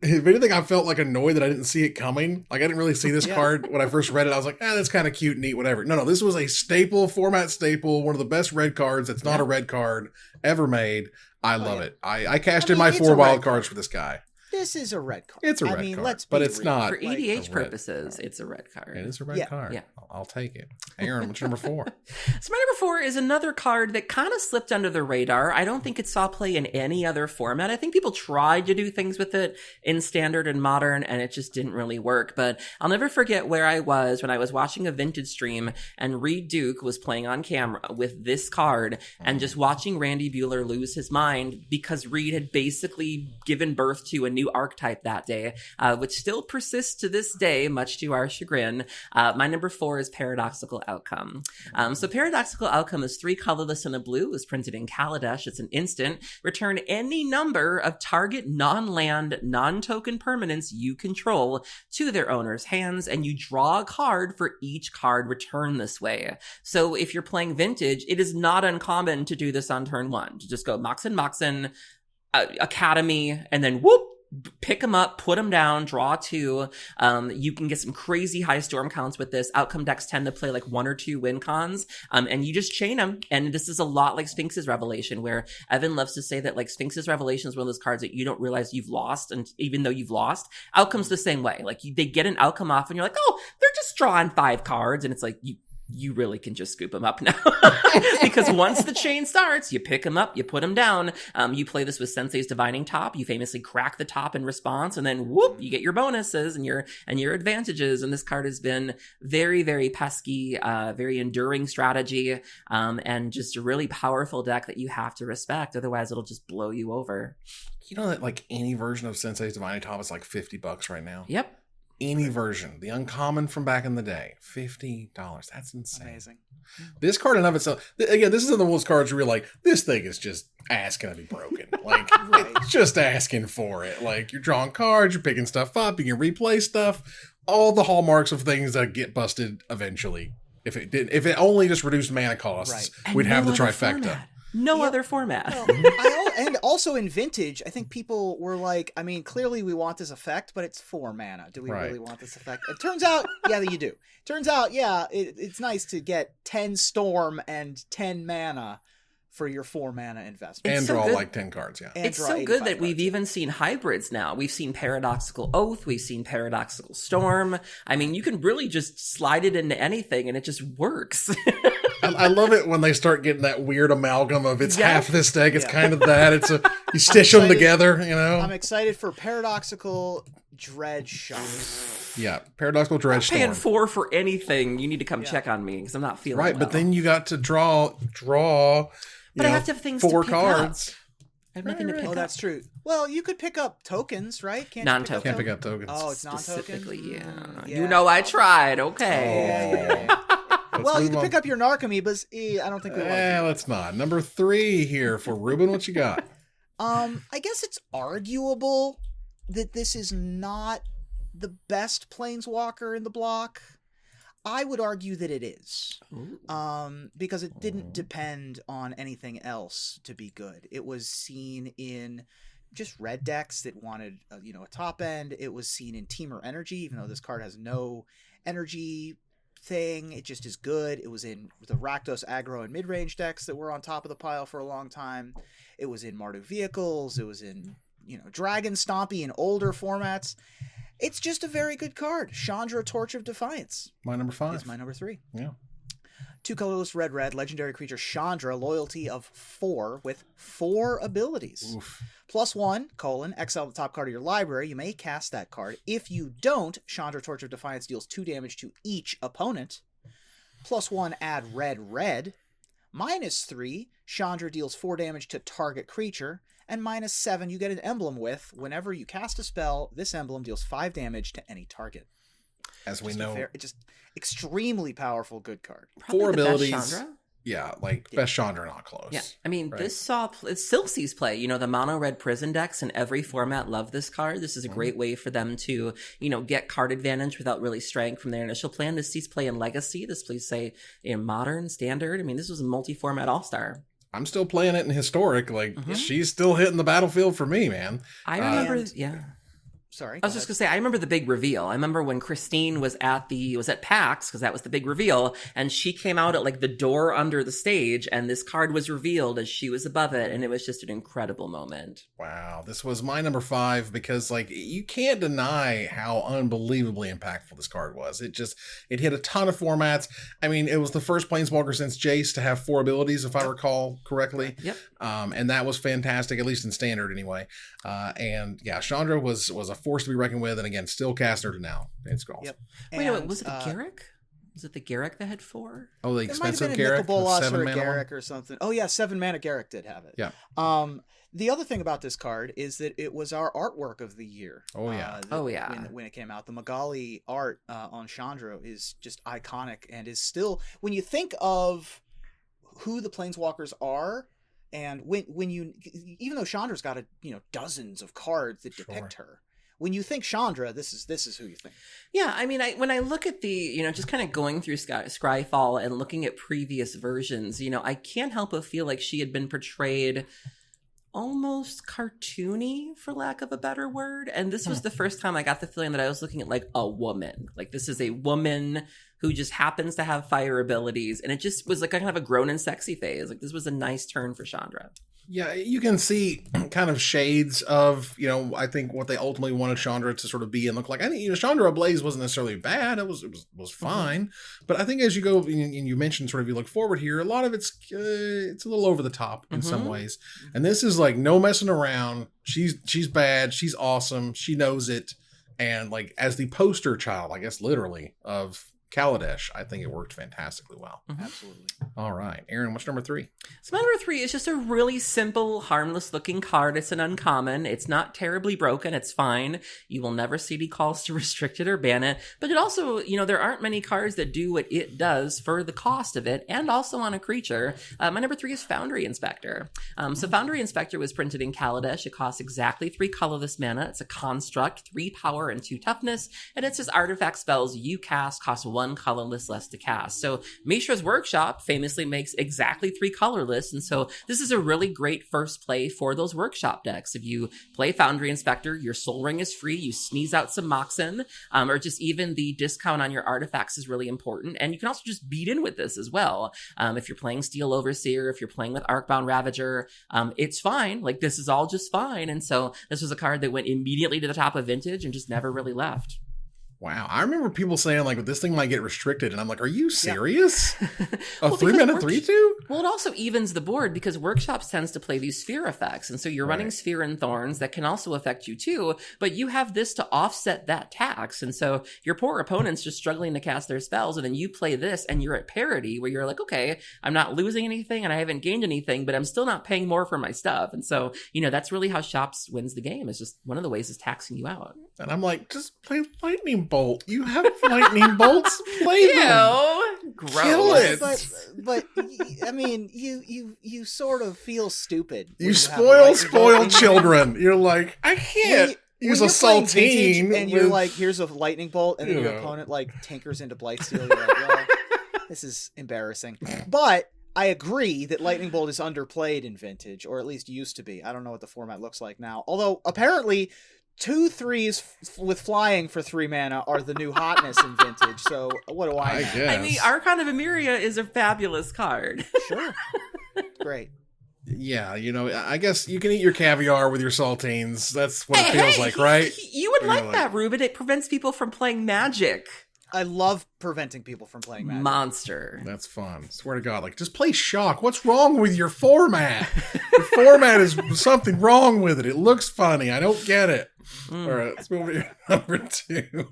If anything, I felt like annoyed that I didn't see it coming. Like, I didn't really see this card when I first read it. I was like, that's kind of cute, neat, whatever. No, this was a format staple, one of the best red cards. It's not a red card ever made. I love it. I cashed in my 4 wild cards for this guy. This is a red card. It's a red card, but it's not. For EDH purposes, it's a red card. It is a red card. Yeah. I'll take it. Aaron, what's number 4? So my number 4 is another card that kind of slipped under the radar. I don't think it saw play in any other format. I think people tried to do things with it in standard and modern, and it just didn't really work. But I'll never forget where I was when I was watching a vintage stream, and Reed Duke was playing on camera with this card, and just watching Randy Bueller lose his mind because Reed had basically given birth to a new archetype that day, which still persists to this day, much to our chagrin. My number 4 is Paradoxical Outcome. So Paradoxical Outcome is 3 colorless and a blue. It was printed in Kaladesh. It's an instant. Return any number of target non-land, non-token permanents you control to their owner's hands, and you draw a card for each card returned this way. So if you're playing Vintage, it is not uncommon to do this on turn 1. To just go Moxen, Academy, and then whoop, pick them up, put them down, draw 2. You can get some crazy high storm counts with this. Outcome decks tend to play like 1 or 2 win cons, and you just chain them. And this is a lot like Sphinx's Revelation, where Evan loves to say that like Sphinx's Revelation is one of those cards that you don't realize you've lost, and even though you've lost, Outcome's the same way. Like they get an outcome off, and you're like, oh, they're just drawing 5 cards, and it's like you really can just scoop them up now. Because once the chain starts, you pick them up, you put them down. You play this with Sensei's Divining Top. You famously crack the top in response, and then whoop, you get your bonuses and your advantages. And this card has been very, very pesky, very enduring strategy, and just a really powerful deck that you have to respect. Otherwise, it'll just blow you over. You know that like any version of Sensei's Divining Top is like $50 right now? Yep. Any version, the uncommon from back in the day, $50. That's insane. Amazing. This card in and of itself, again, this is one of those cards where you're like, this thing is just asking to be broken. Like, it's just asking for it. Like, you're drawing cards, you're picking stuff up, you can replay stuff. All the hallmarks of things that get busted eventually. If it only just reduced mana costs, right. We'd have the trifecta. Format. No other format. Well, and also in Vintage, I think people were like, I mean, clearly we want this effect, but it's 4 mana. Do we really want this effect? It turns out, yeah, you do. Turns out, yeah, it's nice to get 10 storm and 10 mana for your 4 mana investment. And draw like 10 cards, yeah. It's so good that we've even seen hybrids now. We've seen Paradoxical Oath. We've seen Paradoxical Storm. I mean, you can really just slide it into anything and it just works. I love it when they start getting that weird amalgam of it's half this deck, it's kind of that. It's you stitch them together, you know. I'm excited for Paradoxical Dread Shock. Yeah, Paradoxical Dread Storm. Paying 4 for anything, you need to come check on me because I'm not feeling right. well. But then you got to draw. But I have to have things 4 to pick cards. Up. I have nothing to pick up. Oh, that's true. Well, you could pick up tokens, right? Non-token. Can't pick up tokens. Oh, it's non-token? Specifically, yeah. Yeah. You know I tried, okay. Well, you can pick up your Narcomoebas, but I don't think we want to. Let's not. Number 3 here for Ruben. What you got? I guess it's arguable that this is not the best planeswalker in the block. I would argue that it is. Because it didn't depend on anything else to be good. It was seen in just red decks that wanted a top end. It was seen in Teamer Energy, even though this card has no energy thing. It just is good. It was in the Rakdos aggro and mid-range decks that were on top of the pile for a long time. It was in Mardu vehicles. It was in Dragon Stompy in older formats. It's just a very good card. Chandra, Torch of Defiance. My number 5. Is my number 3. Yeah. 2 colorless red, legendary creature Chandra, loyalty of 4 with 4 abilities. Oof. +1, exile the top card of your library. You may cast that card. If you don't, Chandra, Torch of Defiance deals 2 damage to each opponent. +1, add red. -3, Chandra deals 4 damage to target creature. And -7, you get an emblem with, whenever you cast a spell, this emblem deals 5 damage to any target. As we know. It's just extremely powerful, good card. Probably 4 the abilities. best Chandra. Yeah, best Chandra, not close. Yeah, I mean, this saw Silksie's play. The mono red prison decks in every format love this card. This is a great way for them to, get card advantage without really straying from their initial plan. This sees play in Legacy. This plays, say, in Modern, Standard. I mean, this was a multi-format all-star. I'm still playing it in Historic. She's still hitting the battlefield for me, man. I remember, Sorry. I was just gonna say, I remember the big reveal. I remember when Christine was at PAX, because that was the big reveal, and she came out at the door under the stage, and this card was revealed as she was above it, and it was just an incredible moment. Wow, this was my number 5 because you can't deny how unbelievably impactful this card was. It hit a ton of formats. I mean, it was the first Planeswalker since Jace to have 4 abilities, if I recall correctly. Yep. And that was fantastic, at least in Standard anyway. And yeah, Chandra was a force to be reckoned with, and again, still casting her to now. It's called. Yep. Wait, was it a Garrick? Was it the Garrick that had 4? Oh, the There might have expensive been a Garrick, Nicol the Bolas or 7 a mana Garrick or something. Oh yeah, 7 mana Garrick did have it. Yeah. The other thing about this card is that it was our artwork of the year. Oh yeah. When it came out, the Magali art on Chandra is just iconic and is still, when you think of who the Planeswalkers are, and when you, even though Chandra's got dozens of cards that depict her, when you think Chandra, this is who you think. Yeah, I mean, when I look at the, just kind of going through Scryfall and looking at previous versions, I can't help but feel like she had been portrayed almost cartoony, for lack of a better word. And this was the first time I got the feeling that I was looking at like a woman. Like, this is a woman who just happens to have fire abilities. And it just was like kind of a grown and sexy phase. Like, this was a nice turn for Chandra. Yeah, you can see kind of shades of, I think what they ultimately wanted Chandra to sort of be and look like. I think, Chandra Ablaze wasn't necessarily bad. It was fine. Mm-hmm. But I think as you go, and you mentioned sort of you look forward here, a lot of it's a little over the top in some ways. And this is like no messing around. She's bad. She's awesome. She knows it. And like as the poster child, I guess literally, of Kaladesh, I think it worked fantastically well. Mm-hmm. Absolutely. All right. Aaron, what's number 3? So number 3 is just a really simple, harmless looking card. It's an uncommon. It's not terribly broken. It's fine. You will never see any calls to restrict it or ban it. But it also, there aren't many cards that do what it does for the cost of it, and also on a creature. My number 3 is Foundry Inspector. So Foundry Inspector was printed in Kaladesh. It costs exactly 3 colorless mana. It's a construct, 3 power and 2 toughness. And it's just artifact spells you cast cost 1 colorless less to cast. So Mishra's Workshop famously makes exactly 3 colorless, and so this is a really great first play for those workshop decks. If you play Foundry Inspector, your Soul Ring is free, you sneeze out some Moxen, or just even the discount on your artifacts is really important, and you can also just beat in with this as well. If you're playing Steel Overseer, if you're playing with Arcbound Ravager, it's fine. Like, this is all just fine, and so this was a card that went immediately to the top of Vintage and just never really left. Wow. I remember people saying, like, this thing might get restricted. And I'm like, are you serious? Well, 3 mana 3/2? Well, it also evens the board because Workshops tends to play these sphere effects. And so you're running Sphere and Thorns that can also affect you too. But you have this to offset that tax. And so your poor opponent's just struggling to cast their spells. And then you play this and you're at parity where you're like, okay, I'm not losing anything and I haven't gained anything, but I'm still not paying more for my stuff. And so, that's really how Shops wins the game. It's just one of the ways is taxing you out. And I'm like, just play Lightning Bolt. You have lightning bolts. Play them. Gross. Kill it. But I mean, you sort of feel stupid. You spoil children. You're like, I can't use a saltine. And you're like, here's a lightning bolt, and then your opponent like tinkers into Blightsteel. You're like, well, this is embarrassing. But I agree that Lightning Bolt is underplayed in Vintage, or at least used to be. I don't know what the format looks like now. Although apparently 2 3s with flying for 3 mana are the new hotness in Vintage. So what do I know? Guess. I mean, Archon of Emeria is a fabulous card. Sure. Great. Yeah, I guess you can eat your caviar with your saltines. That's what it feels like, right? You would like that, Ruben. It prevents people from playing Magic. I love preventing people from playing Magic. Monster. That's fun. Swear to God. Like, just play Shock. What's wrong with your format? Your format is something wrong with it. It looks funny. I don't get it. All right, let's move to number 2.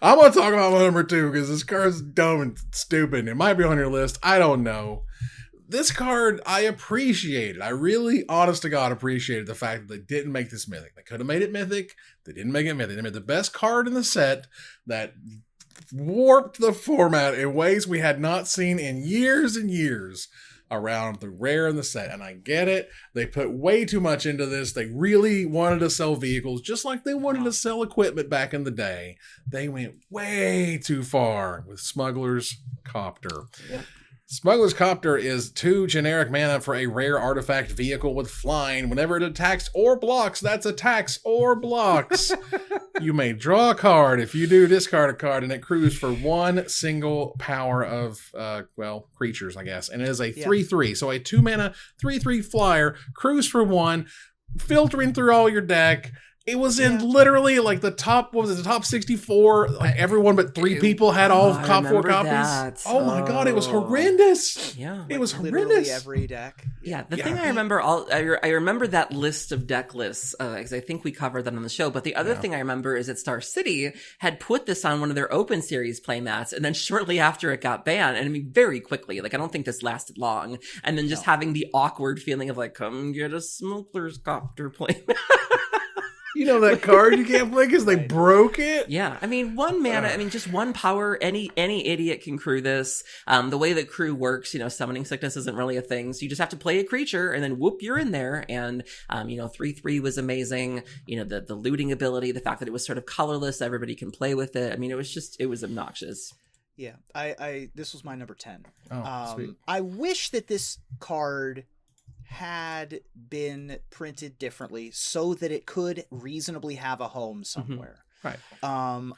I want to talk about my number 2 because this card's dumb and stupid. It might be on your list. I don't know. This card, I appreciated. I really, honest to God, appreciated the fact that they didn't make this mythic. They could have made it mythic. They didn't make it mythic. They made the best card in the set that warped the format in ways we had not seen in years and years around the rare in the set. And I get it. They put way too much into this. They really wanted to sell vehicles just like they wanted to sell equipment back in the day. They went way too far with Smugglers Copter. Yep. Smuggler's Copter is 2 generic mana for a rare artifact vehicle with flying. Whenever it attacks or blocks, that's attacks or blocks. You may draw a card. If you do, discard a card, and it crews for 1 single power of, creatures, I guess. And it is a 3/3. So a 2 mana, 3/3 flyer, crews for 1, filtering through all your deck. It was in literally like the top, what was it, the top 64? Like everyone but 3 people had all top 4 copies. That. Oh my God, it was horrendous. Yeah. It was literally horrendous. every deck. Yeah, the thing I remember, I remember that list of deck lists, because I think we covered that on the show, but the other thing I remember is that Star City had put this on one of their open series playmats, and then shortly after it got banned, and I mean very quickly, like I don't think this lasted long, and then just having the awkward feeling of like, come get a smugglers copter playmat. You know that card you can't play because they broke it? Yeah, I mean, 1 mana, I mean, just 1 power, any idiot can crew this. The way that crew works, summoning sickness isn't really a thing, so you just have to play a creature, and then whoop, you're in there, and, 3/3 was amazing, the looting ability, the fact that it was sort of colorless, everybody can play with it, I mean, it was obnoxious. Yeah, this was my number 10. Oh, sweet. I wish that this card had been printed differently so that it could reasonably have a home somewhere. Right.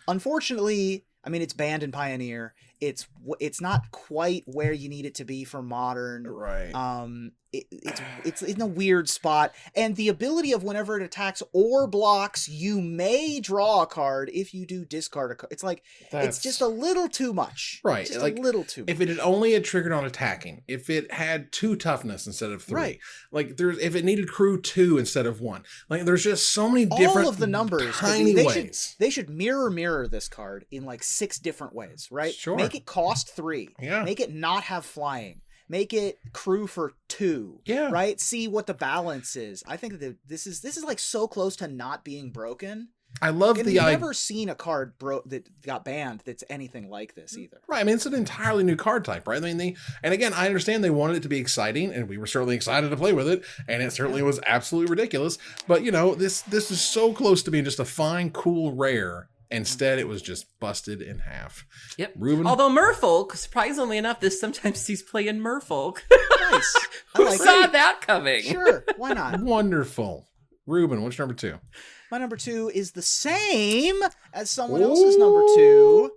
Unfortunately, I mean, it's banned in Pioneer. It's not quite where you need it to be for Modern. Right. It's in a weird spot, and the ability of whenever it attacks or blocks, you may draw a card. If you do discard a card, it's like it's just a little too much. Right, just like, a little too much. If it had only had triggered on attacking, if it had 2 toughness instead of 3, right? Like if it needed crew 2 instead of 1, like there's just so many different all of the numbers, tiny ways. They should mirror this card in like 6 different ways, right? Sure. Make it cost 3. Yeah. Make it not have flying. Make it crew for 2. Yeah. Right. See what the balance is. I think that this is like so close to not being broken. I love and the we've never seen a card that got banned that's anything like this either. Right. I mean, it's an entirely new card type, right? I mean, and again, I understand they wanted it to be exciting, and we were certainly excited to play with it, and it certainly was absolutely ridiculous. But this is so close to being just a fine, cool rare. Instead, it was just busted in half. Yep. Ruben? Although Merfolk, surprisingly enough, this sometimes sees play in Merfolk. Nice. Who saw that coming? Sure. Why not? Wonderful. Ruben, what's number 2? My number 2 is the same as someone else's number 2.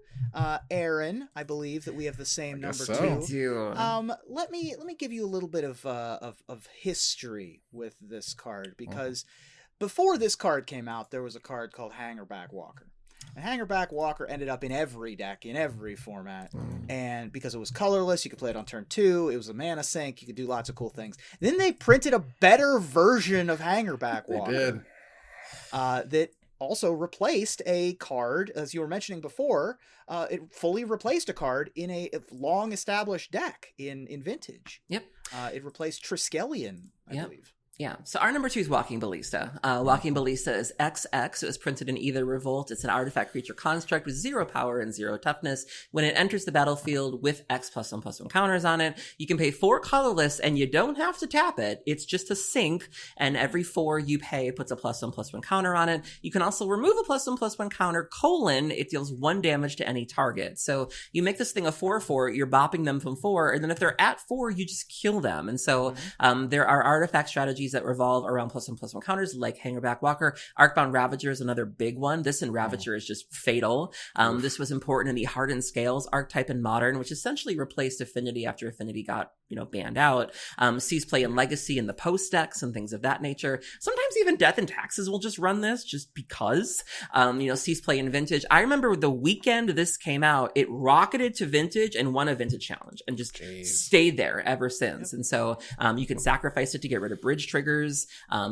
Aaron, I believe that we have the same number 2. We do. Let me give you a little bit of history with this card, because before this card came out, there was a card called Hangerback Walker. And Hangerback Walker ended up in every deck, in every format. And because it was colorless, you could play it on turn 2. It was a mana sink. You could do lots of cool things. Then they printed a better version of Hangerback Walker. They did. That also replaced a card, as you were mentioning before. It fully replaced a card in a long-established deck in Vintage. Yep. It replaced Triskelion, I believe. Yeah, so our number 2 is Walking Ballista. Walking Ballista is XX. It was printed in either Revolt. It's an artifact creature construct with 0 power and 0 toughness. When it enters the battlefield with X +1/+1 counters on it, you can pay 4 colorless, and you don't have to tap it. It's just a sink, and every 4 you pay puts a +1/+1 counter on it. You can also remove a +1/+1 counter, it deals 1 damage to any target. So you make this thing a 4/4, you're bopping them from 4, and then if they're at 4, you just kill them. And so there are artifact strategies that revolve around +1/+1 counters, like Hangerback Walker. Arcbound Ravager is another big one. This in Ravager is just fatal. This was important in the Hardened Scales archetype in Modern, which essentially replaced Affinity after Affinity got banned out. Sees play in Legacy and the post decks and things of that nature. Sometimes even Death and Taxes will just run this just because. Sees play in Vintage. I remember the weekend this came out, it rocketed to Vintage and won a Vintage challenge and just stayed there ever since. And so you can sacrifice it to get rid of bridge triggers.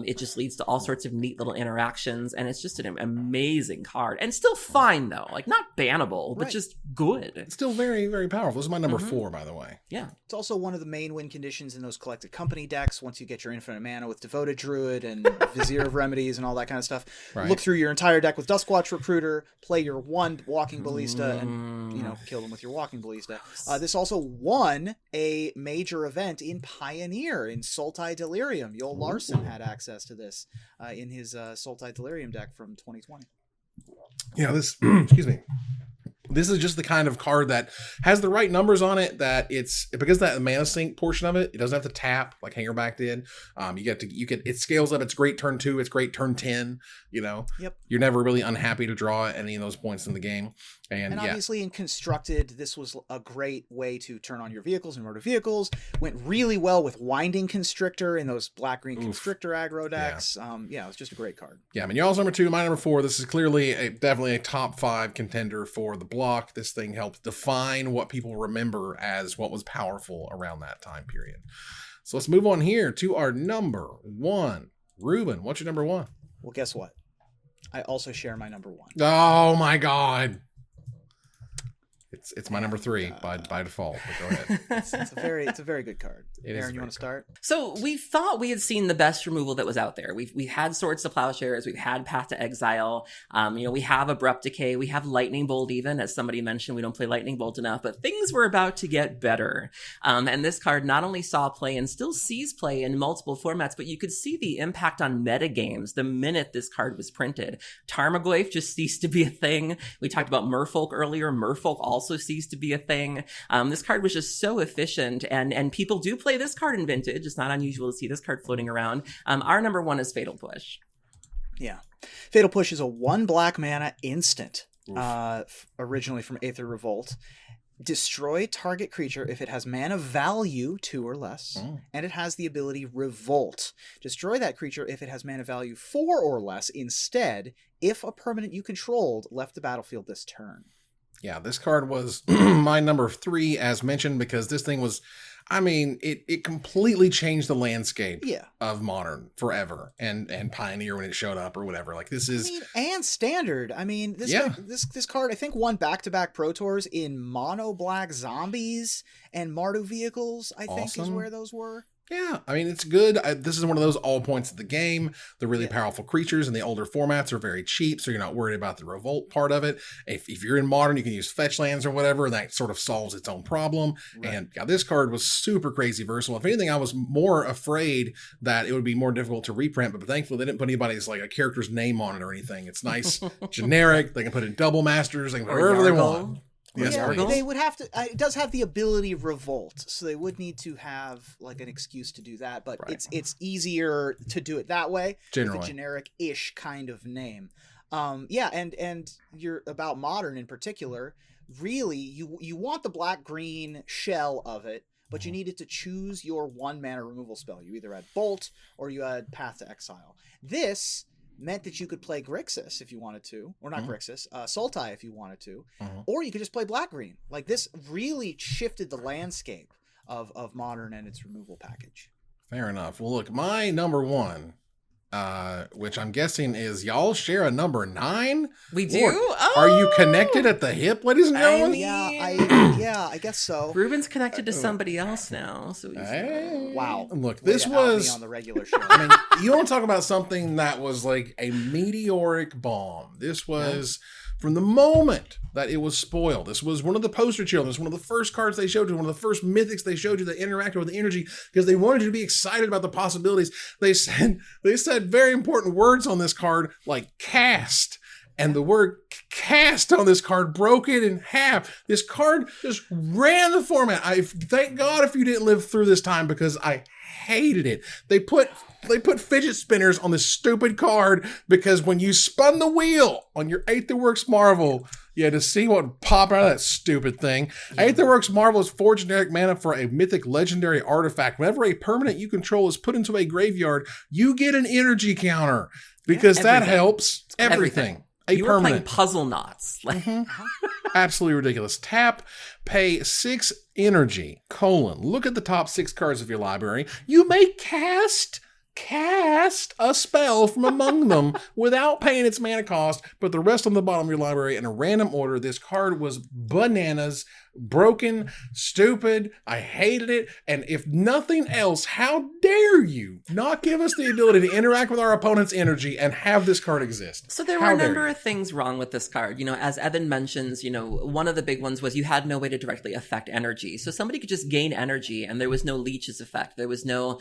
It just leads to all sorts of neat little interactions, and it's just an amazing card. And still fine though, like not bannable, but just good. It's still very, very powerful. This is my number 4, by the way. Yeah. It's also one of the main win conditions in those collected company decks. Once you get your infinite mana with Devoted Druid and Vizier of Remedies and all that kind of stuff, look through your entire deck with Duskwatch Recruiter, play your 1 Walking Ballista, and kill them with your Walking Ballista. This also won a major event in Pioneer in Sultai Delirium. Joel Larson had access to this in his Sultai Delirium deck from 2020. Yeah, this excuse me. This is just the kind of card that has the right numbers on it, that it's because that mana sink portion of it, it doesn't have to tap like Hangerback did. It scales up. It's great turn 2. It's great turn 10. Yep. You're never really unhappy to draw at any of those points in the game. And obviously in Constructed, this was a great way to turn on your vehicles and murder vehicles. Went really well with Winding Constrictor in those black-green Constrictor aggro decks. Yeah. It was just a great card. Yeah, I mean, y'all's number 2, my number 4. This is clearly definitely a top 5 contender for the block. This thing helped define what people remember as what was powerful around that time period. So let's move on here to our number 1. Ruben, what's your number 1? Well, guess what? I also share my number 1. Oh my God. It's my number 3 by default, but go ahead. It's a very good card. Aaron, you want to start? So we thought we had seen the best removal that was out there. We had Swords to Plowshares, we've had Path to Exile. We have Abrupt Decay, we have Lightning Bolt even. As somebody mentioned, we don't play Lightning Bolt enough, but things were about to get better. And this card not only saw play and still sees play in multiple formats, but you could see the impact on metagames the minute this card was printed. Tarmogoyf just ceased to be a thing. We talked about Merfolk earlier. Merfolk also ceased to be a thing. This card was just so efficient, and people do play this card in Vintage. It's not unusual to see this card floating around. Our number 1 is Fatal Push. Yeah. Fatal Push is a 1 black mana instant, originally from Aether Revolt. Destroy target creature if it has mana value 2 or less, and it has the ability Revolt. Destroy that creature if it has mana value 4 or less instead, if a permanent you controlled left the battlefield this turn. Yeah, this card was my number 3, as mentioned, because this thing was, it completely changed the landscape of Modern forever, and Pioneer when it showed up or whatever. Like this is, and Standard. This card I think won back-to-back Pro Tours in mono black zombies and Mardu vehicles. I think is where those were. Yeah, it's good. This is one of those all points of the game. The really powerful creatures in the older formats are very cheap, so you're not worried about the revolt part of it. If you're in Modern, you can use fetch lands or whatever, and that sort of solves its own problem. Right. And this card was super crazy versatile. If anything, I was more afraid that it would be more difficult to reprint, but thankfully they didn't put anybody's like a character's name on it or anything. It's nice, generic. They can put in double masters. They can put wherever they want. Yes, they would have to. It does have the ability Revolt, so they would need to have like an excuse to do that. But it's easier to do it that way with a generic-ish kind of name. And you're about Modern in particular. Really, you want the black-green shell of it, but you needed to choose your 1 mana removal spell. You either had Bolt or you had Path to Exile. This meant that you could play Grixis if you wanted to, or not Grixis, Sultai if you wanted to, or you could just play black-green. Like this really shifted the landscape of Modern and its removal package. Fair enough. Well, look, my number 1, which I'm guessing is y'all share a number 9. We do. Lord, are you connected at the hip, ladies and gentlemen? I guess so. Ruben's connected to somebody else now, so he's wow. Look, this was on the regular show. You want to talk about something that was like a meteoric bomb. This was from the moment that it was spoiled. This was one of the poster children. This was one of the first cards they showed you, one of the first mythics they showed you that interacted with the energy because they wanted you to be excited about the possibilities. They said very important words on this card like cast. And the word cast on this card broke it in half. This card just ran the format. Thank God if you didn't live through this time because I hated it. They put fidget spinners on this stupid card because when you spun the wheel on your Aetherworks Marvel, you had to see what would pop out of that stupid thing. Yeah. Aetherworks Marvel is 4 generic mana for a mythic legendary artifact. Whenever a permanent you control is put into a graveyard, you get an energy counter because that helps everything. You were playing puzzle knots. Absolutely ridiculous. Tap, pay 6 energy, look at the top 6 cards of your library. You may cast a spell from among them without paying its mana cost, but the rest on the bottom of your library in a random order. This card was bananas. broken, stupid. I hated it. And if nothing else, how dare you not give us the ability to interact with our opponent's energy and have this card exist? So there were a number of things wrong with this card. As Evan mentions, one of the big ones was you had no way to directly affect energy. So somebody could just gain energy and there was no leeches effect. There was no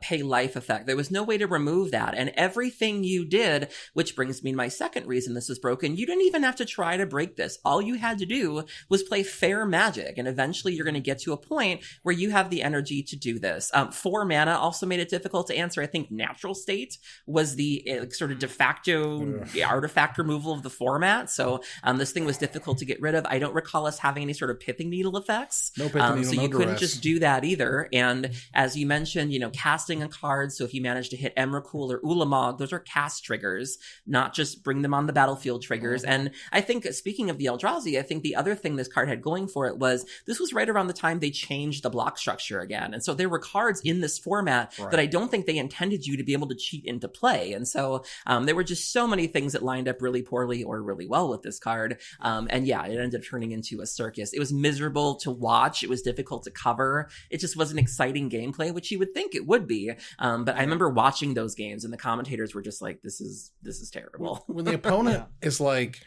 pay life effect. There was no way to remove that. And everything you did, which brings me to my second reason this was broken, you didn't even have to try to break this. All you had to do was play fair magic, and eventually you're going to get to a point where you have the energy to do this. 4 mana also made it difficult to answer. I think natural state was the sort of de facto artifact removal of the format, so this thing was difficult to get rid of. I don't recall us having any sort of pithing needle effects, no pithing needle, so you couldn't just do that either. And as you mentioned, casting a card, so if you managed to hit Emrakul or Ulamog, those are cast triggers, not just bring them on the battlefield triggers. And I think, speaking of the Eldrazi, I think the other thing this card had going for it was this was right around the time they changed the block structure again. And so there were cards in this format that I don't think they intended you to be able to cheat into play. And so there were just so many things that lined up really poorly or really well with this card. And yeah, it ended up turning into a circus. It was miserable to watch. It was difficult to cover. It just wasn't exciting gameplay, which you would think it would be. But I remember watching those games and the commentators were just like, this is terrible. When the opponent is like,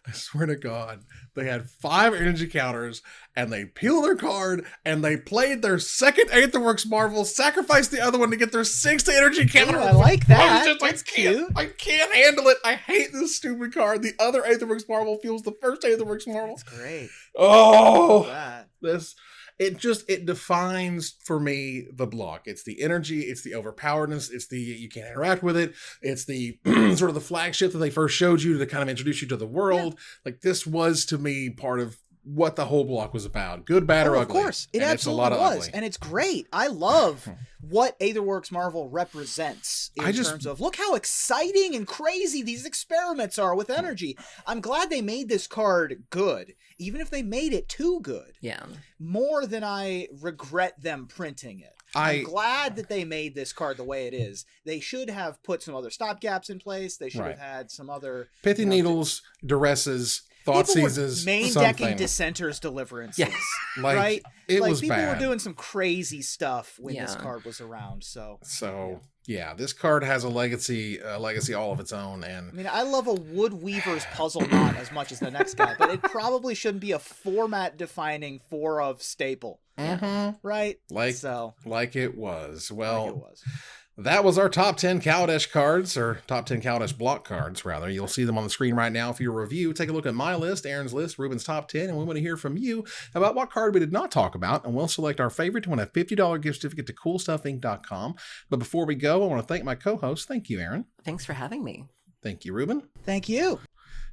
I swear to God, they had 5 energy counters and they peeled their card and they played their second Aetherworks Marvel, sacrificed the other one to get their 6th energy counter. Ooh, I like that. That's cute. I can't handle it. I hate this stupid card. The other Aetherworks Marvel feels the first Aetherworks Marvel. That's great. Oh, that. It defines for me the block. It's the energy, it's the overpoweredness, it's the you can't interact with it, it's the sort of the flagship that they first showed you to kind of introduce you to the world. Like, this was to me part of what the whole block was about. Good, bad, or ugly. Of course. It absolutely was. And it's great. I love what Aetherworks Marvel represents in terms of, look how exciting and crazy these experiments are with energy. I'm glad they made this card good, even if they made it too good. Yeah. More than I regret them printing it. I'm glad that they made this card the way it is. They should have put some other stopgaps in place. They should have had some other pithy needles, duresses, thought seizes, main decking dissenters deliverances. Yes. Right? It was people bad. were doing some crazy stuff when this card was around. Yeah, this card has a legacy all of its own. And I mean, I love a Wood Weaver's puzzle knot as much as the next guy, but it probably shouldn't be a format defining 4 of staple. Right? Like it was. Well, that was our top 10 Kaladesh cards, or top 10 Kaladesh block cards, rather. You'll see them on the screen right now for your review. Take a look at my list, Aaron's list, Ruben's top 10, and we want to hear from you about what card we did not talk about, and we'll select our favorite to win a $50 gift certificate to CoolStuffInc.com. But before we go, I want to thank my co-host. Thank you, Aaron. Thanks for having me. Thank you, Ruben. Thank you.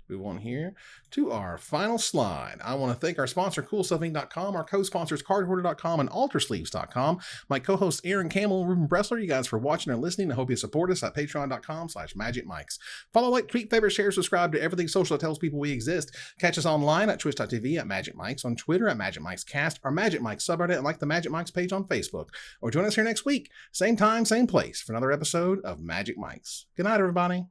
Move on here to our final slide. I want to thank our sponsor, CoolStuffInc.com, our co-sponsors, CardHoarder.com and AlterSleeves.com, my co-hosts, Aaron Campbell and Ruben Bressler. You guys for watching and listening. I hope you support us at Patreon.com/MagicMikes. Follow, like, tweet, favorite, share, subscribe to everything social that tells people we exist. Catch us online at Twitch.tv at Magic Mikes, on Twitter at Magic Mikes Cast, our Magic Mikes subreddit, and like the Magic Mikes page on Facebook. Or join us here next week, same time, same place, for another episode of Magic Mikes. Good night, everybody.